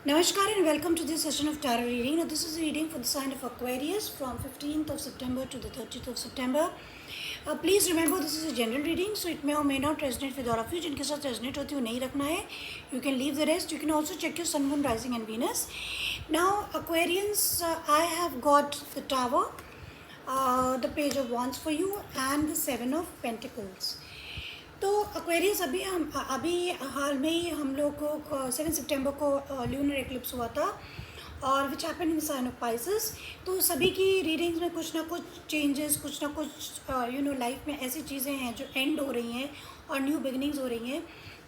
Namaskar and welcome to this session of tarot reading. Now, this is a reading for the sign of Aquarius from 15th of September to the 30th of September. Please remember this is a general reading, so it may or may not resonate with all of you. जिनके साथ resonate होती है वो नहीं रखना है. You can leave the rest. You can also check your Sun, Moon, Rising and Venus. Now, Aquarians, I have got the Tower, the Page of Wands for you and the Seven of Pentacles. तो Aquarius अभी हाल में ही हम लोग को 7 सितंबर को lunar eclipse हुआ था और which happen in sign of Pisces. तो सभी की रीडिंग्स में कुछ ना कुछ चेंजेस, कुछ ना कुछ लाइफ में ऐसी चीज़ें हैं जो एंड हो रही हैं और न्यू बिगनिंग्स हो रही हैं.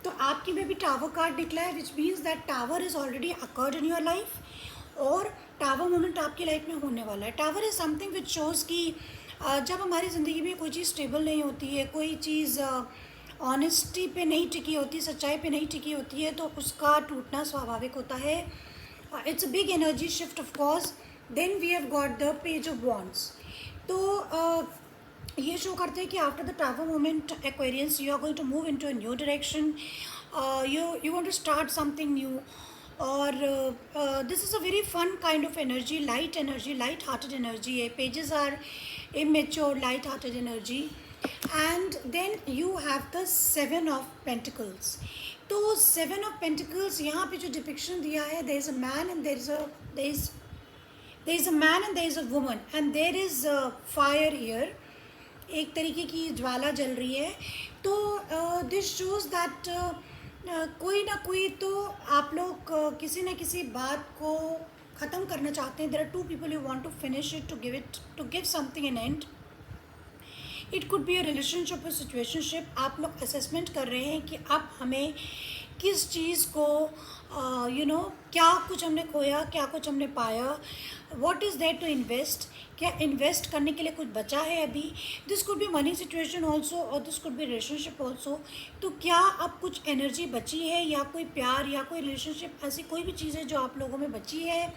तो आपकी में भी टावर कार्ड निकला है which means that tower is already occurred in your life और टावर मोमेंट आपकी लाइफ में होने वाला है. Tower is something which shows कि जब हमारी ज़िंदगी में कोई चीज़ स्टेबल नहीं होती है, कोई चीज़ ऑनेस्टी पे नहीं टिकी होती, सच्चाई पे नहीं टिकी होती है, तो उसका टूटना स्वाभाविक होता है. It's a big energy shift of course. Then we have got the page of wands. तो ये शो करते हैं कि after the tower moment Aquarians you are going to move into a new direction. You want to start something new और this is a very fun kind of energy, light hearted energy है. Pages are immature, light hearted energy. And then you have the Seven of Pentacles. तो Seven of Pentacles यहाँ पे जो depiction दिया है, there is a man and there is a man and there is a woman and there is a fire here. एक तरीके की ज्वाला जल रही है. तो दिस शोज दैट कोई ना कोई तो आप लोग किसी न किसी बात को ख़त्म करना चाहते हैं. There are two people you want to finish it, to give something an end. It could be a relationship और सिचुएशनशिप. आप लोग असेसमेंट कर रहे हैं कि अब हमें किस चीज़ को क्या कुछ हमने खोया, क्या कुछ हमने पाया, what is there to invest, क्या इन्वेस्ट करने के लिए कुछ बचा है अभी. This could be money situation also or this could be relationship also. तो क्या अब कुछ एनर्जी बची है या कोई प्यार या कोई रिलेशनशिप, ऐसी कोई भी चीज़ है जो आप लोगों में बची है.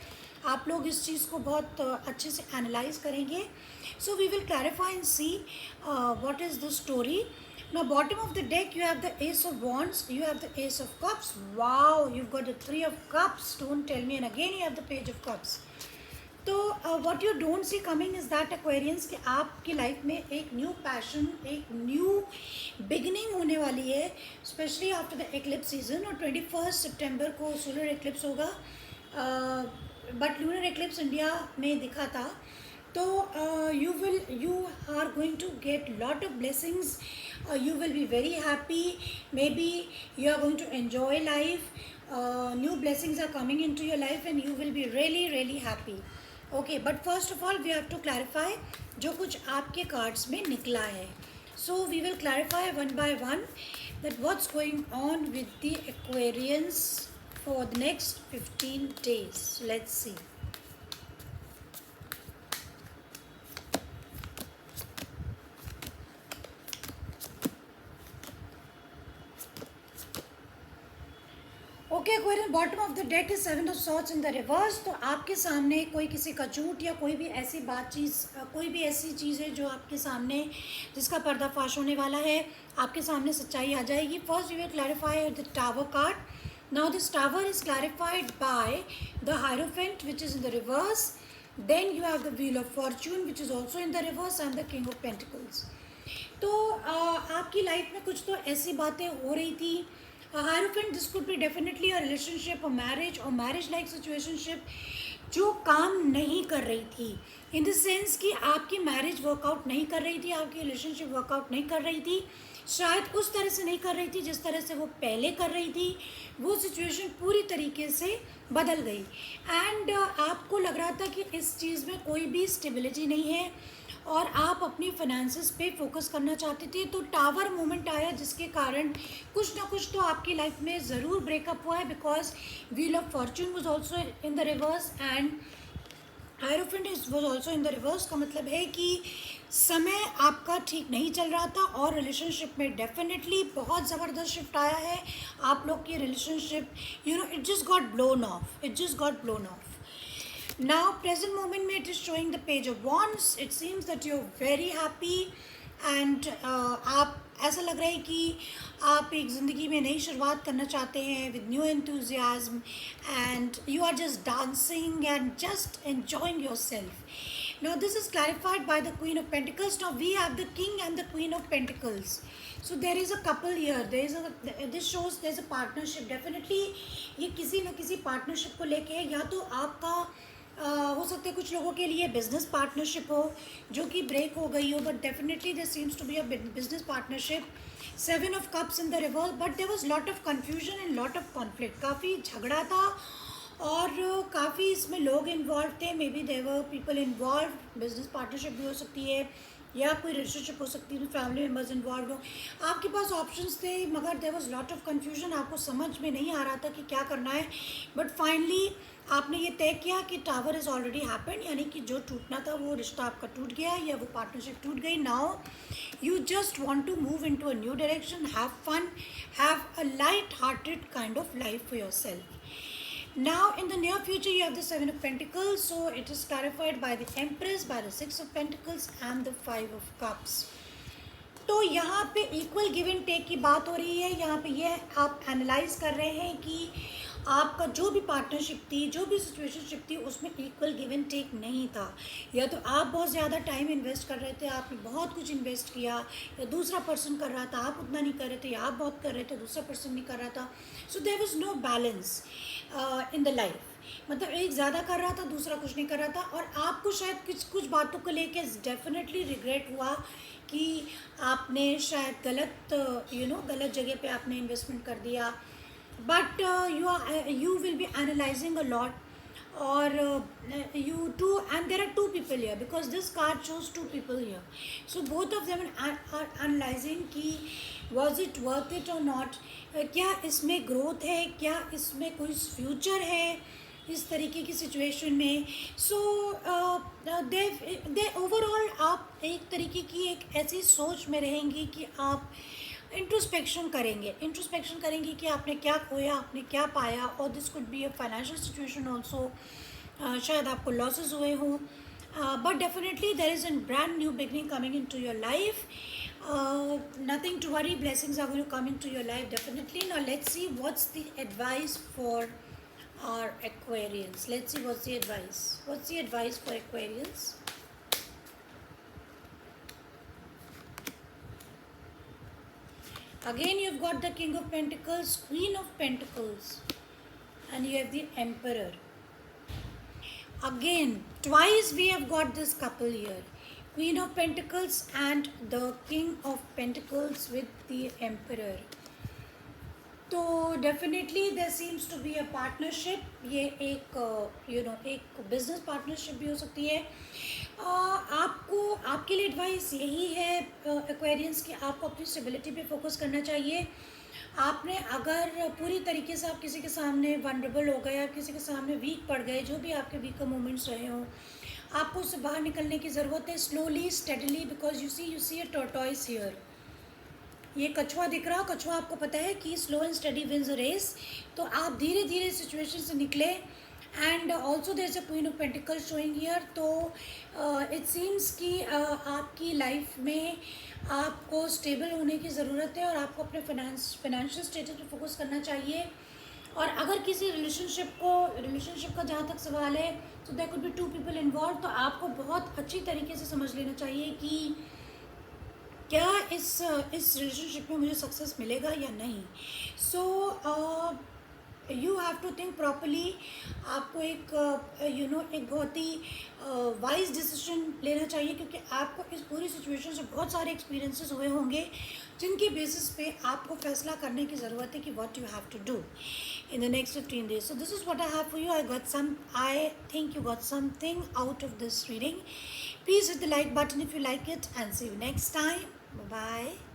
आप लोग इस चीज़ को बहुत अच्छे से एनालाइज करेंगे. So we will clarify and see what is the story. Now, bottom of the deck, you have the Ace of Wands, you have the Ace of Cups. Wow, you've got the Three of Cups. Don't tell me. And again, you have the Page of Cups. तो what you don't see coming is that Aquarians कि आपकी life में एक new passion, एक new beginning होने वाली है, specially after the eclipse season. और 21 सितंबर को सोलर एक्लिप्स होगा, बट लूनर एक्लिप्स इंडिया में दिखा था. तो you are going to get lot of blessings. You will be very happy. Maybe you are going to enjoy life. New blessings are coming into your life and you will be really happy. Okay, but first of all we have to clarify जो कुछ आपके cards में निकला है. So we will clarify one by one that what's going on with the Aquarians for the next 15 days. So let's see. Okay Aquarian, bottom of the deck is seven of swords in the reverse. तो आपके सामने कोई किसी का झूठ या कोई भी ऐसी कोई भी ऐसी चीज़ है जो आपके सामने जिसका पर्दाफाश होने वाला है. आपके सामने सच्चाई आ जाएगी. First we will clarify the tower card. Now this tower is clarified by the hierophant which is in the reverse. Then you have the wheel of fortune which is also in the reverse and the king of pentacles. तो आपकी life में कुछ तो ऐसी बातें हो रही थी. Hierophant, this could be definitely a relationship or marriage like situationship जो काम नहीं कर रही थी. इन द सेंस कि आपकी मैरिज वर्कआउट नहीं कर रही थी, आपकी रिलेशनशिप वर्कआउट नहीं कर रही थी, शायद उस तरह से नहीं कर रही थी जिस तरह से वो पहले कर रही थी. वो सिचुएशन पूरी तरीके से बदल गई एंड आपको लग रहा था कि इस चीज़ में कोई भी स्टेबिलिटी नहीं है और आप अपनी फाइनेंसेस पे फोकस करना चाहते थे. तो टावर मोमेंट आया जिसके कारण कुछ ना कुछ तो आपकी लाइफ में ज़रूर ब्रेकअप हुआ है, because wheel of Fortune was also in the reverse and hierophant was also in the reverse. का मतलब है कि समय आपका ठीक नहीं चल रहा था और रिलेशनशिप में डेफिनेटली बहुत ज़बरदस्त शिफ्ट आया है. आप लोग की relationship it just got blown of. Now present moment में it is showing the Page of Wands. It seems that you're very happy and आप ऐसा लग रहा है कि आप एक ज़िंदगी में नई शुरुआत करना चाहते हैं with new enthusiasm, and you are just dancing and just enjoying yourself. Now this is clarified by the Queen of Pentacles. Now we have the King and the Queen of Pentacles. So there is a couple here. This shows there's a partnership. Definitely ये किसी न किसी partnership को लेके, या तो आपका हो सकता है कुछ लोगों के लिए बिजनेस पार्टनरशिप हो जो कि ब्रेक हो गई हो, but definitely there seems to be a business partnership. 7 of Cups in the reverse, but there was lot of confusion and lot of conflict. काफ़ी झगड़ा था और काफ़ी इसमें लोग इन्वॉल्व थे. Maybe there were people involved. Business partnership भी हो सकती है या कोई रिलेशनशिप हो सकती है, फैमिली मेम्बर्स इन्वॉल्व हो. आपके पास ऑप्शंस थे मगर there was lot of confusion. आपको समझ में नहीं आ रहा था कि क्या करना है, बट फाइनली आपने ये तय किया कि टावर इज़ ऑलरेडी हैपेंड, यानी कि जो टूटना था वो रिश्ता आपका टूट गया या वो पार्टनरशिप टूट गई. Now you just want to move into a new direction, have fun, have a light hearted kind of life for yourself. Now in the near future you have the 7 of Pentacles, so it is clarified by the Empress, by the 6 of Pentacles and the 5 of Cups. तो यहाँ पे equal give and take की बात हो रही है. यहाँ पे ये आप एनालाइज कर रहे हैं कि आपका जो भी पार्टनरशिप थी, जो भी सिचुएशनशिप थी, उसमें इक्वल गिव एंड टेक नहीं था. या तो आप बहुत ज़्यादा टाइम इन्वेस्ट कर रहे थे, आपने बहुत कुछ इन्वेस्ट किया, या दूसरा पर्सन कर रहा था, आप उतना नहीं कर रहे थे, या आप बहुत कर रहे थे, दूसरा पर्सन नहीं कर रहा था. So there was no balance in the life. मतलब एक ज़्यादा कर रहा था, दूसरा कुछ नहीं कर रहा था, और आपको शायद कुछ बातों को लेके डेफिनेटली रिग्रेट हुआ कि आपने शायद गलत जगह पे आपने इन्वेस्टमेंट कर दिया. But you will be analyzing a lot, or you two, and there are two people here because this card shows two people here. So both of them are analyzing कि was it worth it or not. क्या इसमें growth है, क्या इसमें कोई future है इस तरीके की सिचुएशन में. सो दे ओवरऑल आप एक तरीके की एक ऐसी सोच में रहेंगी कि आप इंट्रोस्पेक्शन करेंगे कि आपने क्या खोया, आपने क्या पाया. और this could be a financial situation also. शायद आपको लॉसेस हुए हों, but definitely there is an brand new beginning coming into your life. Nothing to worry, blessings are going to come into your life definitely. Now let's see what's the advice for our Aquarians. Let's see what's the advice for Aquarians. Again you've got the King of Pentacles, Queen of Pentacles, and you have the Emperor. Again twice we have got this couple here, Queen of Pentacles and the King of Pentacles with the Emperor. तो definitely there seems to be a partnership. ये एक एक business partnership भी हो सकती है. आपको आपके लिए एडवाइस यही है एक्वेरियंस कि आपको अपनी स्टेबिलिटी पे फोकस करना चाहिए. आपने अगर पूरी तरीके से आप किसी के सामने वनरेबल हो गए, आप किसी के सामने वीक पड़ गए, जो भी आपके वीकर मोमेंट्स रहे हों, आपको उससे बाहर निकलने की ज़रूरत है slowly steadily. Because you see a tortoise here. ये कछुआ दिख रहा, कछुआ आपको पता है कि slow and steady wins a race. तो आप धीरे धीरे सिचुएशन से निकले. And also there is a queen of pentacles showing here. तो इट सीम्स कि आपकी लाइफ में आपको स्टेबल होने की ज़रूरत है और आपको अपने फाइनेंशियल स्टेटस पे फोकस करना चाहिए. और अगर किसी रिलेशनशिप का जहाँ तक सवाल है, तो there could be two people involved. तो आपको बहुत अच्छी तरीके से समझ लेना चाहिए कि क्या इस रिलेशनशिप में मुझे सक्सेस मिलेगा या नहीं. So you have to think properly. आपको एक बहुत ही वाइज डिसीजन लेना चाहिए, क्योंकि आपको इस पूरी सिचुएशन से बहुत सारे एक्सपीरियंसेस हुए होंगे जिनकी बेसिस पे आपको फैसला करने की ज़रूरत है कि what you have to do in the next 15 days. So this is what I have for you. I think you got something out of this reading. Please hit the like button if you like it, and see you next time. Bye bye.